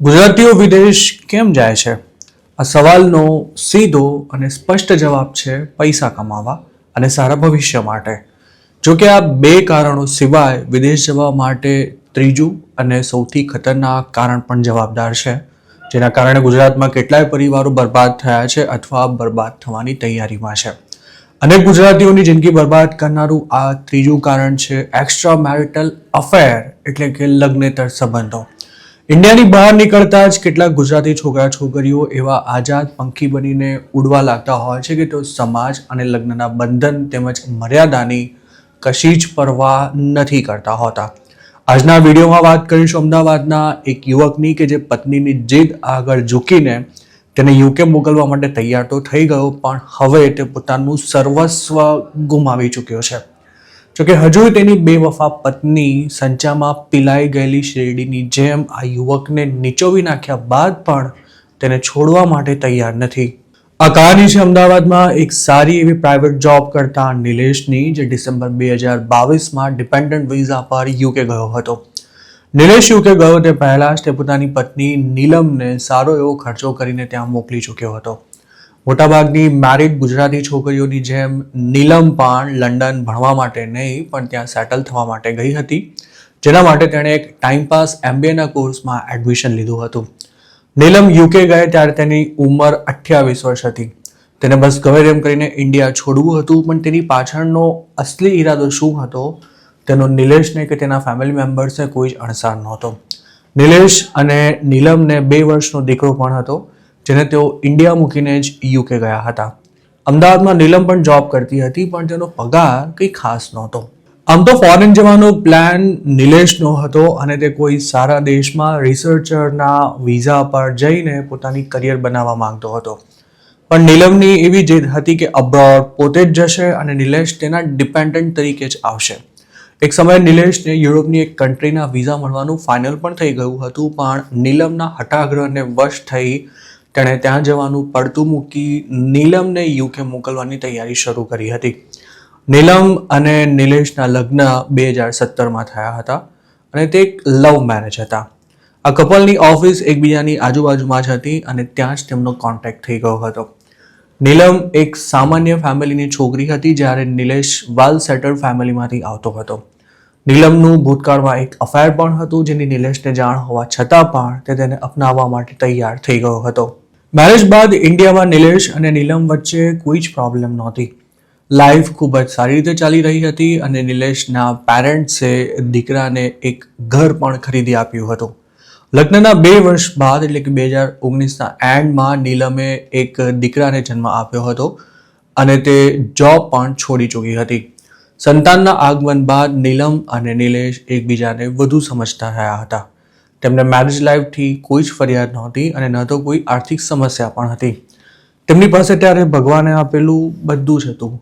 ગુજરાતીઓ વિદેશ કેમ જાય છે? આ સવાલનો સીધો અને સ્પષ્ટ જવાબ છે પૈસા કમાવા અને સારા ભવિષ્ય માટે. જો કે આ બે કારણો સિવાય વિદેશ જવા માટે ત્રીજું અને સૌથી ખતરનાક કારણ પણ જવાબદાર છે, જેના કારણે ગુજરાતમાં કેટલાય પરિવારો બરબાદ થયા છે અથવા બરબાદ થવાની તૈયારીમાં છે. અનેક ગુજરાતીઓની જિંદગી બરબાદ કરનારું આ ત્રીજું કારણ છે એક્સ્ટ્રા મેરિટલ અફેર, એટલે કે લગ્નેતર સંબંધો. ઇન્ડિયાની બહાર નીકળતા જ કેટલાક ગુજરાતી છોકરા છોકરીઓ એવા આઝાદ પંખી બનીને ઉડવા લાગતા હોય છે કે તેઓ સમાજ અને લગ્નના બંધન તેમજ મર્યાદાની કશી જ પરવા નથી કરતા હોતા. આજના વિડીયોમાં વાત કરીશું અમદાવાદના એક યુવકની કે જે પત્નીની જીદ આગળ ઝૂકીને તેને યુકે મોકલવા માટે તૈયાર તો થઈ ગયો, પણ હવે તે પોતાનું સર્વસ્વ ગુમાવી ચૂક્યો છે. જોકે હજુ તેની બેવફા પત્ની સંચામાં પીલાઈ ગયેલી શેરડીની જેમ આ યુવકને નીચોવી નાખ્યા બાદ પણ તેને છોડવા માટે તૈયાર નથી. આ કહાની છે અમદાવાદમાં એક સારી એવી પ્રાઇવેટ જોબ કરતા નિલેશની, જે ડિસેમ્બર 2022માં ડિપેન્ડન્ટ વિઝા પર યુકે ગયો હતો. નિલેશ યુકે ગયો તે પહેલા જ તે પોતાની પત્ની નીલમને સારો એવો ખર્ચો કરીને ત્યાં મોકલી ચૂક્યો હતો. મોટાભાગની મેરિડ ગુજરાતી છોકરીઓની જેમ નીલમ પણ લંડન ભણવા માટે નહીં પણ ત્યાં સેટલ થવા માટે ગઈ હતી, જેના માટે તેણે એક ટાઈમપાસ MBAના કોર્સમાં એડમિશન લીધું હતું. નીલમ યુકે ગઈ ત્યારે તેની ઉંમર 28 વર્ષ હતી. તેને બસ ગમે તેમ કરીને ઇન્ડિયા છોડવું હતું, પણ તેની પાછળનો અસલી ઈરાદો શું હતો તેનો નિલેશને કે તેના ફેમિલી મેમ્બર્સને કોઈ જ અણસાર નહોતો. નિલેશ અને નીલમને 2 વર્ષનો દીકરો પણ હતો, જેને તેઓ ઇન્ડિયા મૂકીને જ યુકે ગયા હતા. અમદાવાદમાં નીલમ પણ જોબ કરતી હતી, પણ તેનો પગાર કંઈ ખાસ નહોતો. આમ તો ફોરેન જવાનો પ્લાન નિલેશનો હતો અને તે કોઈ સારા દેશમાં રિસર્ચરના વિઝા પર જઈને પોતાની કરિયર બનાવવા માંગતો હતો. પણ નીલમની એવી જીદ હતી કે અબ્રોડ પોતે જ જશે અને નિલેશ તેના ડિપેન્ડન્ટ તરીકે જ આવશે. એક સમયે નિલેશને યુરોપની એક કન્ટ્રીના વિઝા મળવાનું ફાઇનલ પણ થઈ ગયું હતું, પણ નીલમના હઠાગ્રહને વશ થઈ તેણે ત્યાં જવાનું પડતું મૂકી નીલમને યુકે મોકલવાની તૈયારી શરૂ કરી હતી. નીલમ અને નિલેશના લગ્ન 2017માં થયા હતા અને તે એક લવ મેરેજ હતા. આ કપલની ઓફિસ એકબીજાની આજુબાજુમાં જ હતી અને ત્યાં જ તેમનો કોન્ટેક્ટ થઈ ગયો હતો. નીલમ એક સામાન્ય ફેમિલીની છોકરી હતી, જ્યારે નિલેશ વેલ સેટલ્ડ ફેમિલીમાંથી આવતો હતો. નીલમનું ભૂતકાળમાં એક અફેર પણ હતું, જેની નિલેશને જાણ હોવા છતાં પણ તે તેને અપનાવવા માટે તૈયાર થઈ ગયો હતો. મેરેજ બાદ ઇન્ડિયામાં નિલેશ અને નીલમ વચ્ચે કોઈ જ પ્રોબ્લેમ નહોતી. લાઈફ ખૂબ જ સારી રીતે ચાલી રહી હતી અને નિલેશના પેરેન્ટ્સે દીકરાને એક ઘર પણ ખરીદી આપ્યું હતું. લગ્નના 2 વર્ષ બાદ એટલે કે 2019ના એન્ડમાં નીલમે એક દીકરાને જન્મ આપ્યો હતો અને તે જોબ પણ છોડી ચૂકી હતી. સંતાનના આગમન બાદ નીલમ અને નિલેશ એકબીજાને વધુ સમજતા રહ્યા હતા. તેમને મેરેજ લાઈફથી કોઈ જ ફરિયાદ નહોતી અને ન તો કોઈ આર્થિક સમસ્યા પણ હતી. તેમની પાસે ત્યારે ભગવાને આપેલું બધું જ હતું.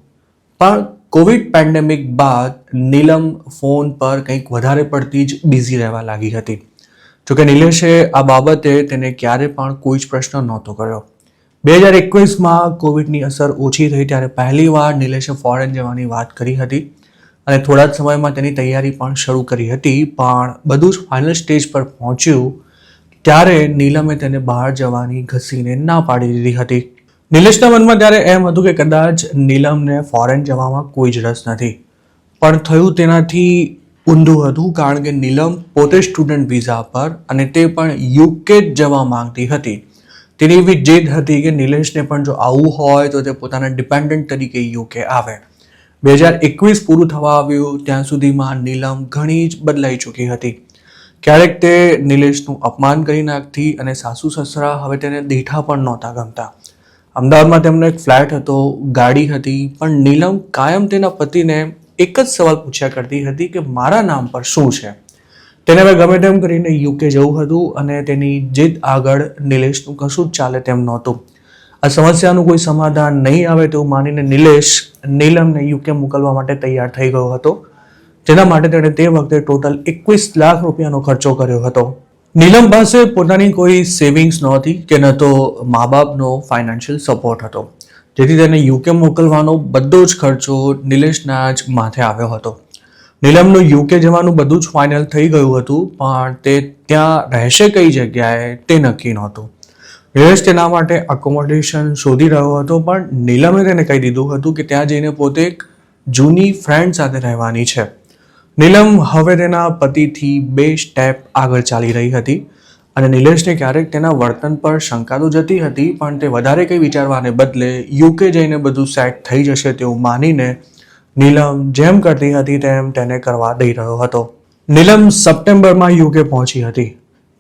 પણ કોવિડ પેન્ડેમિક બાદ નીલમ ફોન પર કંઈક વધારે પડતી જ બિઝી રહેવા લાગી હતી. જોકે નિલેશે આ બાબતે તેને ક્યારે પણ કોઈ જ પ્રશ્ન નહોતો કર્યો. 2021માં કોવિડની અસર ઓછી થઈ ત્યારે પહેલીવાર નિલેશે ફોરેન જવાની વાત કરી હતી અને થોડા જ સમયમાં તેની તૈયારી પણ શરૂ કરી હતી. પણ બધું જ ફાઇનલ સ્ટેજ પર પહોંચ્યું ત્યારે નીલમે તેને બહાર જવાની ઘસીને ના પાડી દીધી હતી. નિલેશના મનમાં ત્યારે એમ હતું કે કદાચ નીલમને ફોરેન જવામાં કોઈ જ રસ નથી, પણ થયું તેનાથી ઊંધું હતું, કારણ કે નીલમ પોતે સ્ટુડન્ટ વિઝા પર અને તે પણ યુકે જ જવા માંગતી હતી. તેની એવી જીદ હતી કે નિલેશને પણ જો આવવું હોય તો તે પોતાના ડિપેન્ડન્ટ તરીકે યુકે આવે. 2021 પૂરું થવા આવ્યું ત્યાં સુધીમાં નીલમ ઘણી જ બદલાઈ ચૂકી હતી. ક્યારેક તે નિલેશનું અપમાન કરી નાખતી અને સાસુ સસરા હવે તેને દીઠા પણ નહોતા ગમતા. અમદાવાદમાં તેમનો એક ફ્લેટ હતો, ગાડી હતી, પણ નીલમ કાયમ તેના પતિને એક જ સવાલ પૂછ્યા કરતી હતી કે મારા નામ પર શું છે. તેને હવે ગમે તેમ કરીને યુકે જવું હતું અને તેની જીદ આગળ નિલેશનું કશું જ ચાલે તેમ નહોતું. આ સમસ્યાનું કોઈ સમાધાન નહીં આવે તેવું માનીને નિલેશ નીલમને યુકે મોકલવા માટે તૈયાર થઈ ગયો હતો, જેના માટે તેણે તે વખતે ટોટલ 21 લાખ રૂપિયાનો ખર્ચો કર્યો હતો. નીલમ પાસે પોતાની કોઈ સેવિંગ્સ નહોતી કે ન તો મા બાપનો ફાઇનાન્શિયલ સપોર્ટ હતો, જેથી તેને યુકે મોકલવાનો બધો જ ખર્ચો નિલેશના જ માથે આવ્યો હતો. નીલમનું યુકે જવાનું બધું જ ફાઇનલ થઈ ગયું હતું, પણ તે ત્યાં રહેશે કઈ જગ્યાએ તે નક્કી નહોતું. નિલેશ તેના માટે અકોમોડેશન શોધી રહ્યો હતો, પણ નીલમે તેને કહી દીધું હતું કે ત્યાં જઈને પોતે એક જૂની ફ્રેન્ડ સાથે રહેવાની છે. નીલમ હવે તેના પતિથી 2 સ્ટેપ આગળ ચાલી રહી હતી અને નિલેશને ક્યારેક તેના વર્તન પર શંકા તો જતી હતી, પણ તે વધારે કંઈ વિચારવાને બદલે યુકે જઈને બધું સેટ થઈ જશે તેવું માનીને નીલમ જેમ કરતી હતી તેમ તેને કરવા દઈ રહ્યો હતો. નીલમ સપ્ટેમ્બરમાં યુકે પહોંચી હતી.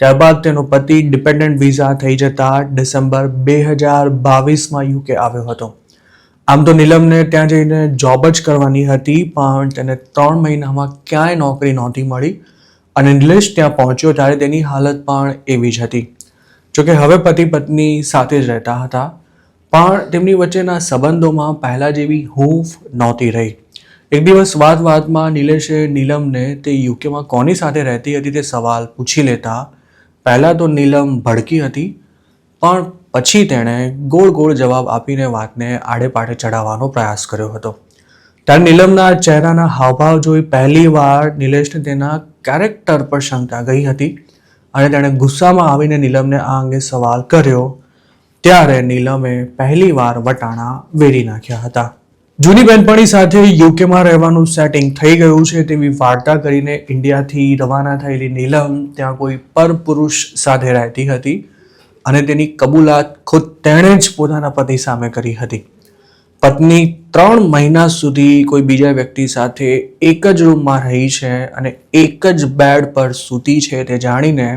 ત્યારબાદ તેનો પતિ ડિપેન્ડન્ટ વિઝા થઈ જતા ડિસેમ્બર 2022માં યુકે આવ્યો હતો. આમ તો નીલમને ત્યાં જઈને જોબ જ કરવાની હતી, પણ તેને 3 મહિનામાં ક્યાંય નોકરી નહોતી મળી અને નિલેશ ત્યાં પહોંચ્યો ત્યારે તેની હાલત પણ એવી જ હતી. જોકે હવે પતિ પત્ની સાથે જ રહેતા હતા, પણ તેમની વચ્ચેના સંબંધોમાં પહેલા જેવી હૂંફ નહોતી રહી. એક દિવસ વાતમાં નિલેશે નીલમને તે યુકેમાં કોની સાથે રહેતી હતી તે સવાલ પૂછી લેતા પહેલાં તો નીલમ ભડકી હતી, પણ પછી તેણે ગોળ જવાબ આપીને વાતને આડેપાડે ચડાવવાનો પ્રયાસ કર્યો હતો. ત્યારે નીલમના ચહેરાના હાવભાવ જોઈ પહેલીવાર નિલેશને તેના કેરેક્ટર પર શંકા ગઈ હતી અને તેણે ગુસ્સામાં આવીને નીલમને આ અંગે સવાલ કર્યો. ત્યારે નીલમે પહેલીવાર વટાણા વેરી નાખ્યા હતા. જૂની બહેનપણી સાથે યુકેમાં રહેવાનું સેટિંગ થઈ ગયું છે તેવી વાર્તા કરીને ઇન્ડિયાથી રવાના થયેલી નીલમ ત્યાં કોઈ પરપુરુષ સાથે રહેતી હતી અને તેની કબૂલાત ખુદ તેણે જ પોતાના પતિ સામે કરી હતી. પત્ની 3 મહિના સુધી કોઈ બીજા વ્યક્તિ સાથે એક જ રૂમમાં રહી છે અને એક જ બેડ પર સૂતી છે તે જાણીને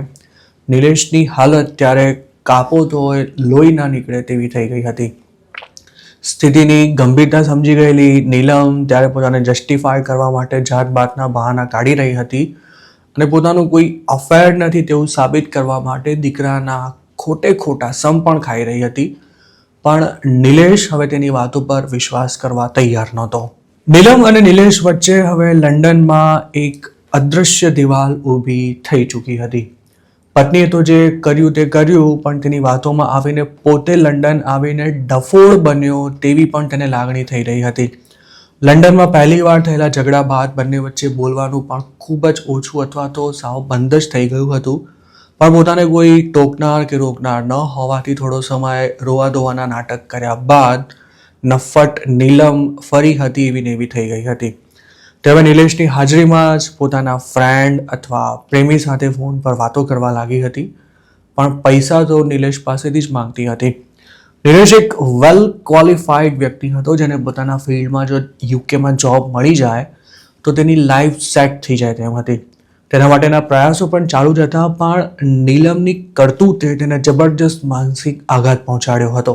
નિલેશની હાલત ત્યારે કાપો તો લોહી ના નીકળે તેવી થઈ ગઈ હતી. સ્થિતિની ગંભીરતા સમજી ગયેલી નીલમ ત્યારે પોતાને જસ્ટિફાય કરવા માટે જાતબાતના બહાના કાઢી રહી હતી અને પોતાનું કોઈ અફેર નથી તેવું સાબિત કરવા માટે દીકરાના ખોટા સમ પણ ખાઈ રહી હતી. પણ નિલેશ હવે તેની વાતો પર વિશ્વાસ કરવા તૈયાર નહોતો. નીલમ અને નિલેશ વચ્ચે હવે લંડનમાં એક અદૃશ્ય દિવાલ ઊભી થઈ ચૂકી હતી. પત્નીએ તો જે કર્યું તે કર્યું, પણ તેની વાતોમાં આવીને પોતે લંડન આવીને ડફોળ બન્યો તેવી પણ તેને લાગણી થઈ રહી હતી. લંડનમાં પહેલીવાર થયેલા ઝઘડા બાદ બંને વચ્ચે બોલવાનું પણ ખૂબ જ ઓછું અથવા તો સાવ બંધ જ થઈ ગયું હતું. પણ પોતાને કોઈ ટોકનાર કે રોકનાર ન હોવાથી થોડો સમય રોવા ધોવાના નાટક કર્યા બાદ નફ્ફટ નીલમ ફરી હતી એવી ને એવી થઈ ગઈ હતી. તેવે નિલેશની હાજરીમાં જ પોતાના ફ્રેન્ડ અથવા પ્રેમી સાથે ફોન પર વાતો કરવા લાગી હતી, પણ પૈસા તો નિલેશ પાસેથી જ માંગતી હતી. નિલેશ એક વેલ ક્વોલિફાઈડ વ્યક્તિ હતો જેને પોતાના ફિલ્ડમાં જો યુકેમાં જોબ મળી જાય તો તેની લાઈફ સેટ થઈ જાય તેમ હતી. તેના માટેના પ્રયાસો પણ ચાલુ જ હતા, પણ નીલમની કરતૂતે તેને જબરજસ્ત માનસિક આઘાત પહોંચાડ્યો હતો.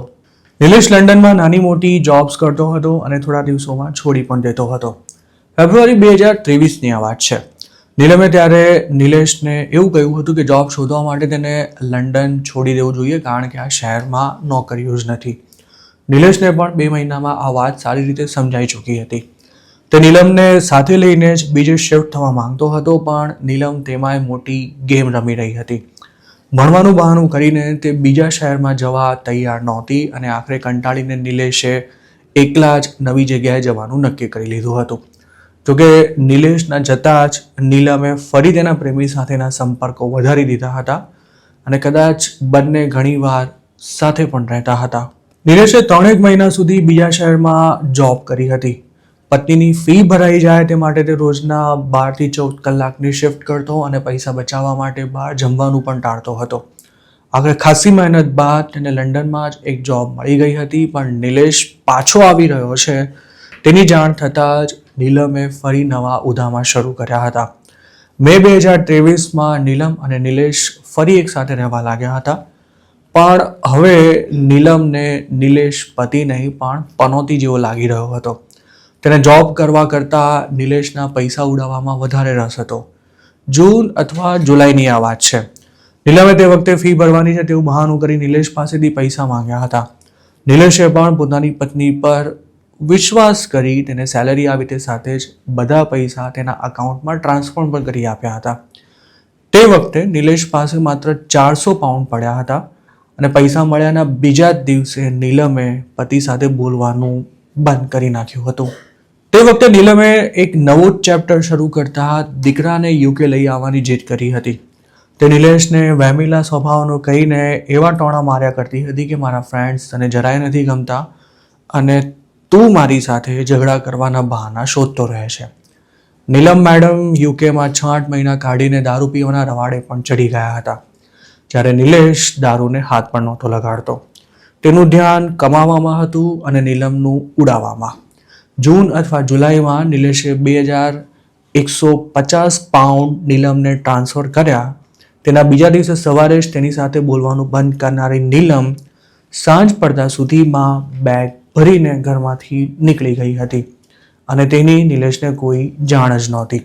નિલેશ લંડનમાં નાની મોટી જોબ્સ કરતો હતો અને થોડા દિવસોમાં છોડી પણ દેતો હતો. ફેબ્રુઆરી 2023ની આ વાત છે. નીલમે ત્યારે નિલેશને એવું કહ્યું હતું કે જોબ શોધવા માટે તેને લંડન છોડી દેવું જોઈએ, કારણ કે આ શહેરમાં નોકરીઓ જ નથી. નિલેશને પણ 2 મહિનામાં આ વાત સારી રીતે સમજાઈ ચૂકી હતી. તે નીલમને સાથે લઈને જ બીજે શિફ્ટ થવા માંગતો હતો, પણ નીલમ તેમાંય મોટી ગેમ રમી રહી હતી. ભણવાનું બહાનું કરીને તે બીજા શહેરમાં જવા તૈયાર નહોતી અને આખરે કંટાળીને નિલેશે એકલા જ નવી જગ્યાએ જવાનું નક્કી કરી લીધું હતું. જોકે નિલેશના જતાં જ નીલમે ફરી તેના પ્રેમી સાથેના સંપર્કો વધારી દીધા હતા અને કદાચ બંને ઘણીવાર સાથે પણ રહેતા હતા. નિલેશે 3 મહિના સુધી બીજા શહેરમાં જોબ કરી હતી. પત્નીની ફી ભરાઈ જાય તે માટે તે રોજના 12 થી 14 કલાકની શિફ્ટ કરતો અને પૈસા બચાવવા માટે બહાર જમવાનું પણ ટાળતો હતો. આખરે ખાસી મહેનત બાદ તેને લંડનમાં જ એક જોબ મળી ગઈ હતી, પણ નિલેશ પાછો આવી રહ્યો છે તેની જાણ થતાં જ નીલમે ફરી નવા ઉધામા શરૂ કર્યા હતા. મે 2023માં નીલમ અને નિલેશ ફરી એક સાથે રહેવા લાગ્યા હતા, પણ હવે નીલમને નિલેશ પતિ નહીં પણ પનોતી જેવો લાગી રહ્યો હતો. તેને જોબ કરવા કરતાં નિલેશના પૈસા ઉડાવવામાં વધારે રસ હતો. જૂન અથવા જુલાઈની આ વાત છે. નીલમે તે વખતે ફી ભરવાની છે તેવું બહાનું કરી નિલેશ પાસેથી પૈસા માંગ્યા હતા. નિલેશે પણ પોતાની પત્ની પર વિશ્વાસ કરી તેને સેલેરી આવી તે સાથે જ બધા પૈસા તેના અકાઉન્ટમાં ટ્રાન્સફર પણ કરી આપ્યા હતા. તે વખતે નિલેશ પાસે માત્ર 400 પાઉન્ડ પડ્યા હતા અને પૈસા મળ્યાના બીજા જ દિવસે નીલમે પતિ સાથે બોલવાનું બંધ કરી નાખ્યું હતું. તે વખતે નીલમે એક નવો જ ચેપ્ટર શરૂ કરતા દીકરાને યુકે લઈ આવવાની જીદ કરી હતી. તે નિલેશને વહેમીલા સ્વભાવનો કહીને એવા ટોણા માર્યા કરતી હતી કે મારા ફ્રેન્ડ્સ તને જરાય નથી ગમતા અને તું મારી સાથે ઝઘડા કરવાના બહાના શોધતો રહે છે. નીલમ મેડમ યુકેમાં 6-8 મહિના કાઢીને દારૂ પીવાના રવાડે પણ ચડી ગયા હતા. જ્યારે નિલેશ દારૂને હાથ પણ નહોતો લગાડતો. તેનું ધ્યાન કમાવામાં હતું અને નીલમનું ઉડાવવામાં. જૂન અથવા જુલાઈમાં નિલેશે 2,150 પાઉન્ડ નીલમને ટ્રાન્સફર કર્યા. તેના બીજા દિવસે સવારે જ તેની સાથે બોલવાનું બંધ કરનારી નીલમ સાંજ પડતા સુધીમાં બેગ ભરીને ઘરમાંથી નીકળી ગઈ હતી અને તેની નિલેશને કોઈ જાણ જ નહોતી.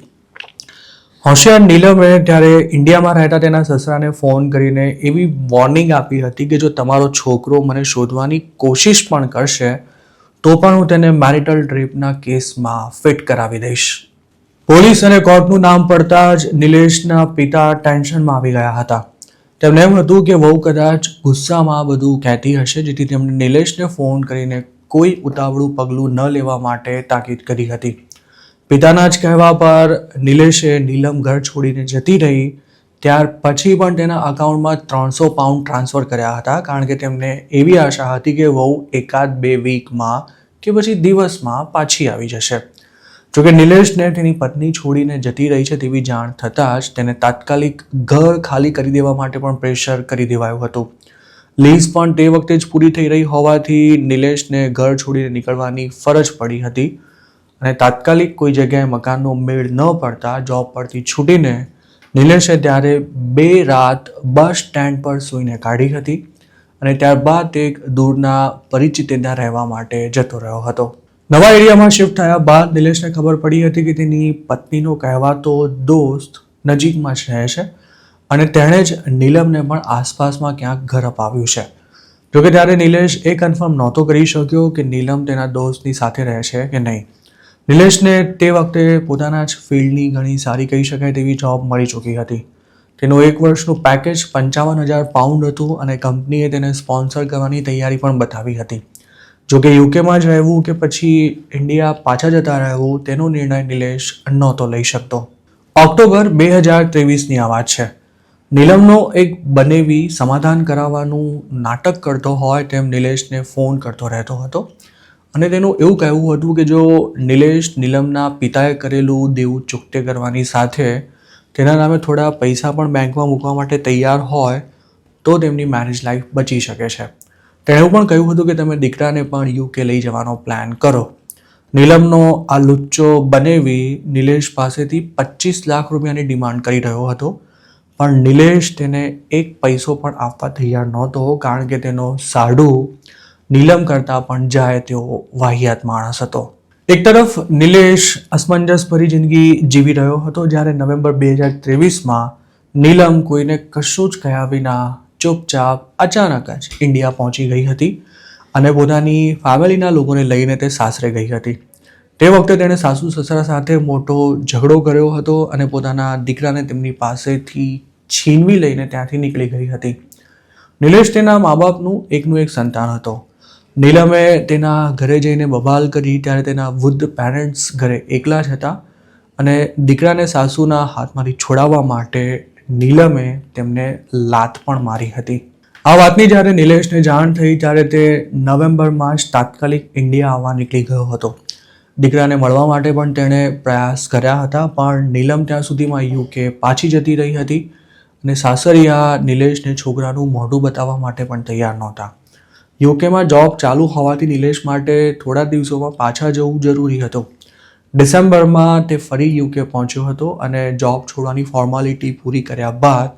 હોશિયાર નીલમે ત્યારે ઇન્ડિયામાં રહેતા તેના સસરાને ફોન કરીને એવી વોર્નિંગ આપી હતી કે જો તમારો છોકરો મને શોધવાની કોશિશ પણ કરશે તો પણ હું તેને મેરિટલ રેપના કેસમાં ફિટ કરાવી દઈશ. પોલીસ અને કોર્ટનું નામ પડતા જ નિલેશના પિતા ટેન્શનમાં આવી ગયા હતા. તેમને એમ હતું કે વહુ કદાચ ગુસ્સામાં બધું કહેતી હશે, જેથી તેમણે નિલેશને ફોન કરીને કોઈ ઉતાવળું પગલું ન લેવા માટે તાકીદ કરી હતી. પિતાના જ કહેવા પર નિલેશે નીલમ ઘર છોડીને જતી રહી ત્યાર પછી પણ તેના અકાઉન્ટમાં 300 પાઉન્ડ ટ્રાન્સફર કર્યા હતા, કારણ કે તેમને એવી આશા હતી કે વહુ 1-2 વીકમાં કે પછી દિવસમાં પાછી આવી જશે. જોકે નિલેશને તેની પત્ની છોડીને જતી રહી છે તેવી જાણ થતાં જ તેને તાત્કાલિક ઘર ખાલી કરી દેવા માટે પણ પ્રેશર કરી દેવાયું હતું. લીઝ પણ તે વખતે જ પૂરી થઈ રહી હોવાથી નિલેશને ઘર છોડીને નીકળવાની ફરજ પડી હતી અને તાત્કાલિક કોઈ જગ્યાએ મકાનનો મેળ ન પડતા જોબ પરથી છૂટીને નિલેશે ત્યારે 2 રાત બસ સ્ટેન્ડ પર સૂઈને કાઢી હતી અને ત્યારબાદ એક દૂરના પરિચિત ત્યાં રહેવા માટે જતો રહ્યો હતો. નવા એરિયામાં શિફ્ટ થયા બાદ નિલેશને ખબર પડી હતી કે તેની પત્નીનો કહેવાતો દોસ્ત નજીકમાં જ રહે છે અને તેણે જ નીલમને પણ આસપાસમાં ક્યાંક ઘર અપાવ્યું છે. જોકે ત્યારે નિલેશ એ કન્ફર્મ નહોતો કરી શક્યો કે નીલમ તેના દોસ્તની સાથે રહે છે કે નહીં. નિલેશને તે વખતે પોતાના જ ફિલ્ડની ઘણી સારી કહી શકાય તેવી જોબ મળી ચૂકી હતી. તેનું 1 વર્ષનું પેકેજ 55,000 પાઉન્ડ હતું અને કંપનીએ તેને સ્પોન્સર કરવાની તૈયારી પણ બતાવી હતી. જોકે યુકેમાં જ રહેવું કે પછી ઇન્ડિયા પાછા જતા રહેવું તેનો નિર્ણય નિલેશ નહોતો લઈ શકતો. ઓક્ટોબર 2023ની આ વાત છે. નીલમનો એક બનેવી સમાધાન કરાવવાનું નાટક કરતો હોય તેમ નિલેશને ફોન કરતો રહેતો હતો અને તેનું એવું કહેવું હતું કે જો નિલેશ નીલમના પિતાએ કરેલું દેવું ચૂકતે કરવાની સાથે તેના નામે થોડા પૈસા પણ બેંકમાં મૂકવા માટે તૈયાર હોય તો તેમની મેરેજ લાઈફ બચી શકે છે. તેણે એવું પણ કહ્યું હતું કે તમે દીકરાને પણ યુકે લઈ જવાનો પ્લાન કરો. નીલમનો આ લુચ્ચો બનેવી નિલેશ પાસેથી 25 લાખ રૂપિયાની ડિમાન્ડ કરી રહ્યો હતો, પણ નિલેશ તેને 1 પૈસો પણ આપવા તૈયાર નહોતો, કારણ કે તેનો સાડુ નીલમ કરતાં પણ જાય તેવો વાહિયાત માણસ હતો. એક તરફ નિલેશ અસમંજસ ભરી જિંદગી જીવી રહ્યો હતો, જ્યારે નવેમ્બર 2023માં નીલમ કોઈને કશું જ કહ્યા વિના ચૂપચાપ અચાનક જ ઇન્ડિયા પહોંચી ગઈ હતી અને પોતાની ફેમિલીના લોકોને લઈને તે સાસરે ગઈ હતી. તે વખતે તેણે સાસુ સસરા સાથે મોટો ઝઘડો કર્યો હતો અને પોતાના દીકરાને તેમની પાસેથી છીનવી લઈને ત્યાંથી નીકળી ગઈ હતી. નિલેશ તેના મા બાપનું એકનું એક સંતાન હતો. નીલમે તેના ઘરે જઈને બબાલ કરી ત્યારે તેના વૃદ્ધ પેરેન્ટ્સ ઘરે એકલા જ હતા અને દીકરાને સાસુના હાથમાંથી છોડાવવા માટે નીલમે તેમને લાત પણ મારી હતી. આ વાતની જ્યારે નિલેશને જાણ થઈ ત્યારે તે નવેમ્બરમાં જ તાત્કાલિક ઇન્ડિયા આવવા નીકળી ગયો હતો. દીકરાને મળવા માટે પણ તેણે પ્રયાસ કર્યા હતા, પણ નીલમ ત્યાં સુધીમાં યુકે પાછી જતી રહી હતી અને સાસરિયા નિલેશને છોકરાનું મોઢું બતાવવા માટે પણ તૈયાર નહોતા. યુકેમાં જોબ ચાલુ હોવાથી નિલેશ માટે થોડા દિવસોમાં પાછા જવું જરૂરી હતું. ડિસેમ્બરમાં તે ફરી યુકે પહોંચ્યો હતો અને જોબ છોડવાની ફોર્માલિટી પૂરી કર્યા બાદ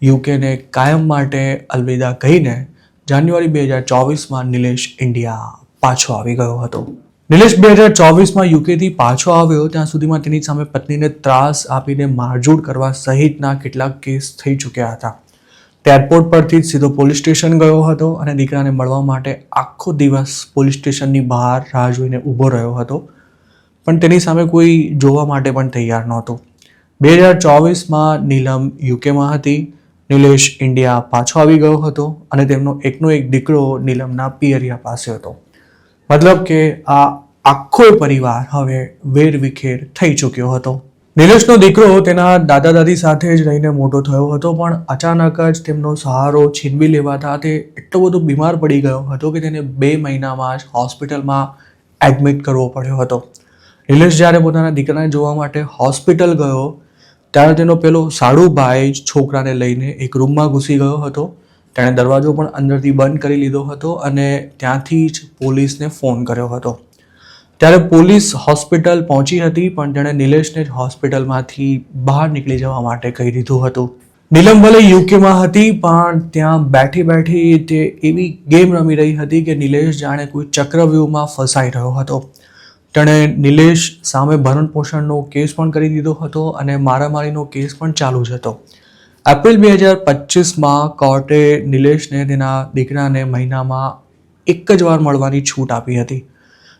યુકેને કાયમ માટે અલવિદા કહીને જાન્યુઆરી 2024માં નિલેશ ઇન્ડિયા પાછો આવી ગયો હતો. નિલેશ 2024માં યુકેથી પાછો આવ્યો ત્યાં સુધીમાં તેની સામે પત્નીને ત્રાસ આપીને મારઝૂડ કરવા સહિતના કેટલાક કેસ થઈ ચૂક્યા હતા. તે એરપોર્ટ પરથી જ સીધો પોલીસ સ્ટેશન ગયો હતો અને દીકરાને મળવા માટે આખો દિવસ પોલીસ સ્ટેશનની બહાર રાહ જોઈને ઊભો રહ્યો હતો, પણ તેની સામે કોઈ જોવા માટે પણ તૈયાર નહોતું. 2024માં નીલમ યુકેમાં હતી, નિલેશ ઇન્ડિયા પાછો આવી ગયો હતો અને તેમનો એકનો એક દીકરો નીલમના પિયરિયા પાસે હતો. મતલબ કે આ આખો પરિવાર હવે વેરવિખેર થઈ ચૂક્યો હતો. નિલેશનો દીકરો તેના દાદા દાદી સાથે જ રહીને મોટો થયો હતો, પણ અચાનક જ તેમનો સહારો છીનવી લેવાતા તે એટલો બધો બીમાર પડી ગયો હતો કે તેને 2 મહિનામાં જ હોસ્પિટલમાં એડમિટ કરવો પડ્યો હતો. નિલેશ જ્યારે પોતાના દીકરાને જોવા માટે હોસ્પિટલ ગયો ત્યારે તેનો પેલો સાડુભાઈ જ છોકરાને લઈને એક રૂમમાં ઘૂસી ગયો હતો. તેણે દરવાજો પણ અંદરથી બંધ કરી લીધો હતો અને ત્યાંથી જ પોલીસને ફોન કર્યો હતો. ત્યારે પોલીસ હોસ્પિટલ પહોંચી હતી, પણ તેણે નિલેશને જ હોસ્પિટલમાંથી બહાર નીકળી જવા માટે કહી દીધું હતું. નીલમ ભલે યુકેમાં હતી, પણ ત્યાં બેઠી બેઠી તે એવી ગેમ રમી રહી હતી કે નિલેશ જાણે કોઈ ચક્રવ્યૂહમાં ફસાઈ રહ્યો હતો. તેણે નિલેશ સામે ભરણપોષણનો કેસ પણ કરી દીધો હતો અને મારામારીનો કેસ પણ ચાલુ જ હતો. એપ્રિલ 2025માં કોર્ટે નિલેશને તેના દીકરાને મહિનામાં એક જ વાર મળવાની છૂટ આપી હતી.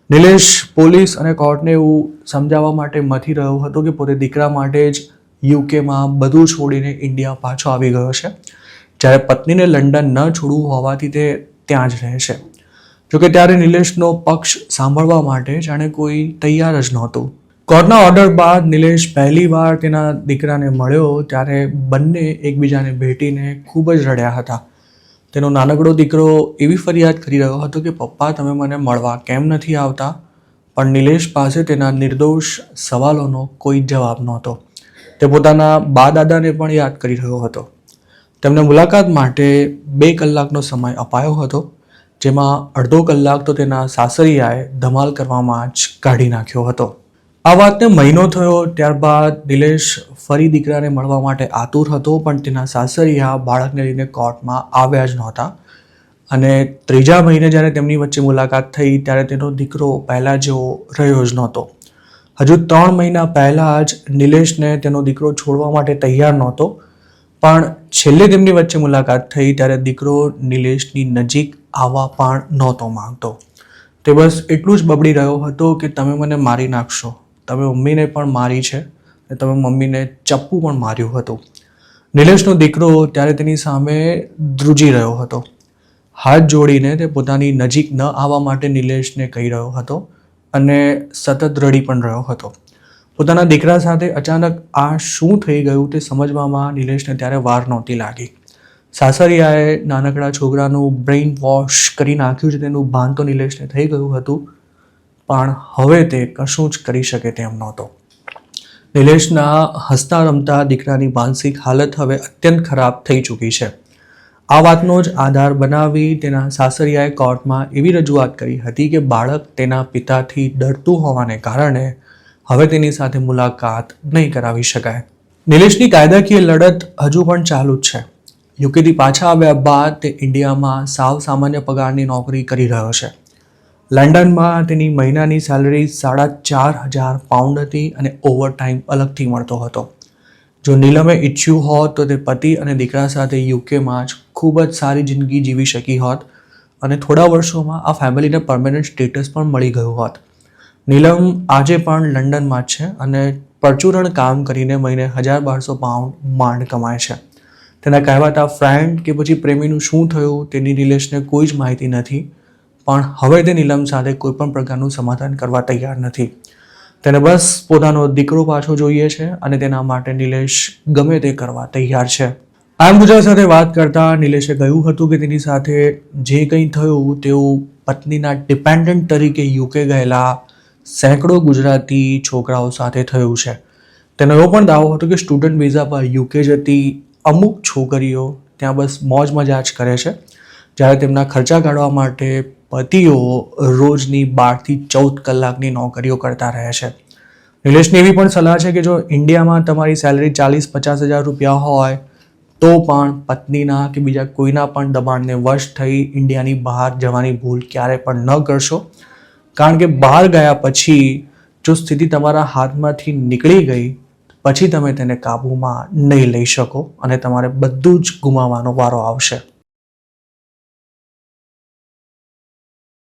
નિલેશ પોલીસ અને કોર્ટને એવું સમજાવવા માટે મથી રહ્યો હતો કે પોતે દીકરા માટે જ યુકેમાં બધું છોડીને ઇન્ડિયા પાછો આવી ગયો છે, જ્યારે પત્નીને લંડન ન છોડવું હોવાથી તે ત્યાં જ રહે છે. જોકે ત્યારે નિલેશનો પક્ષ સાંભળવા માટે જાણે કોઈ તૈયાર જ નહોતું. કોર્ટના ઓર્ડર બાદ નિલેશ પહેલીવાર તેના દીકરાને મળ્યો ત્યારે બંને એકબીજાને ભેટીને ખૂબ જ રડ્યા હતા. તેનો નાનકડો દીકરો એવી ફરિયાદ કરી રહ્યો હતો કે પપ્પા તમે મને મળવા કેમ નથી આવતા, પણ નિલેશ પાસે તેના નિર્દોષ સવાલોનો કોઈ જવાબ નહોતો. તે પોતાના બા દાદાને પણ યાદ કરી રહ્યો હતો. તેમને મુલાકાત માટે 2 કલાકનો સમય અપાયો હતો, જેમાં અડધો કલાક તો તેના સાસરિયાએ ધમાલ કરવામાં જ કાઢી નાખ્યો હતો. આ વાતને મહિનો થયો ત્યારબાદ નિલેશ ફરી દીકરાને મળવા માટે આતુર હતો, પણ તેના સાસરિયા બાળકને લઈને કોર્ટમાં આવ્યા જ નહોતા. અને 3જા મહિને જ્યારે તેમની વચ્ચે મુલાકાત થઈ ત્યારે તેનો દીકરો પહેલાં જેવો રહ્યો જ નહોતો. હજુ 3 મહિના પહેલાં જ નિલેશને તેનો દીકરો છોડવા માટે તૈયાર નહોતો, પણ છેલ્લે તેમની વચ્ચે મુલાકાત થઈ ત્યારે દીકરો નિલેશની નજીક આવવા પણ નહોતો માંગતો. તે બસ એટલું જ બબડી રહ્યો હતો કે તમે મને મારી નાખશો, તમે મમ્મીને પણ મારી છે અને તમે મમ્મીને ચપ્પુ પણ માર્યું હતું. નિલેશનો દીકરો ત્યારે તેની સામે ધ્રુજી રહ્યો હતો. હાથ જોડીને તે પોતાની નજીક ન આવવા માટે નિલેશને કહી રહ્યો હતો અને સતત રડી પણ રહ્યો હતો. પોતાના દીકરા સાથે અચાનક આ શું થઈ ગયું તે સમજવામાં નિલેશને ત્યારે વાર નહોતી લાગી. સાસરિયાએ નાનકડા છોકરાનું બ્રેઇન વોશ કરી નાખ્યું છે તેનું ભાન તો નિલેશને થઈ ગયું હતું, પણ હવે તે કશું જ કરી શકે તેમ નહોતો. નિલેશના હસતા રમતા દીકરાની માનસિક હાલત હવે અત્યંત ખરાબ થઈ ચૂકી છે. આ વાતનો જ આધાર બનાવી તેના સાસરિયાએ કોર્ટમાં એવી રજૂઆત કરી હતી કે બાળક તેના પિતાથી ડરતું હોવાને કારણે હવે તેની સાથે મુલાકાત નહીં કરાવી શકાય. નિલેશની કાયદાકીય લડત હજુ પણ ચાલુ જ છે. યુકેથી પાછા આવ્યા બાદ તે ઇન્ડિયામાં સાવ સામાન્ય પગારની નોકરી કરી રહ્યો છે. લંડનમાં તેની મહિનાની સેલરી £4,500 હતી અને ઓવરટાઈમ અલગથી મળતો હતો. જો નીલમે ઈચ્છ્યું હોત તો તે પતિ અને દીકરા સાથે યુકેમાં જ ખૂબ જ સારી જિંદગી જીવી શકી હોત અને થોડા વર્ષોમાં આ ફેમિલીને પરમેનન્ટ સ્ટેટસ પણ મળી ગયું હોત. નીલમ આજે પણ લંડનમાં જ છે અને પરચુરણ કામ કરીને મહિને £1,000-1,200 માંડ કમાય છે. તેના કહેવાતા ફ્રેન્ડ કે પછી પ્રેમીનું શું થયું તેની નિલેશને કોઈ જ માહિતી નથી, પણ હવે તે નીલમ સાથે કોઈ પણ પ્રકારનું સમાધાન કરવા તૈયાર નથી. તેને બસ પોતાનો દીકરો પાછો જોઈએ છે અને તેના માટે નિલેશ ગમે તે કરવા તૈયાર છે. આમ ગુજરાત સાથે વાત કરતા નિલેશે કહ્યું હતું કે તેની સાથે જે કંઈ થયું તેવું પત્નીના ડિપેન્ડન્ટ તરીકે યુકે ગયેલા સેંકડો ગુજરાતી છોકરાઓ સાથે થયું છે. તેનો એવો પણ દાવો હતો કે સ્ટુડન્ટ વિઝા પર યુકે જતી અમુક છોકરીઓ ત્યાં બસ મોજ મજા જ કરે છે, જ્યારે તેમના ખર્ચા કાઢવા માટે પતિઓ રોજની 12 થી 14 કલાકની નોકરીઓ કરતા રહે છે. નિલેશની એવી પણ સલાહ છે કે જો ઇન્ડિયામાં તમારી સેલરી 40-50 હજાર રૂપિયા હોય તો પણ પત્નીના કે બીજા કોઈના પણ દબાણને વશ થઈ ઇન્ડિયાની બહાર જવાની ભૂલ ક્યારે પણ ન કરશો, કારણ કે બહાર ગયા પછી જો સ્થિતિ તમારા હાથમાંથી નીકળી ગઈ પછી તમે તેને કાબૂમાં નહીં લઈ શકો અને તમારે બધું જ ગુમાવવાનો વારો આવશે.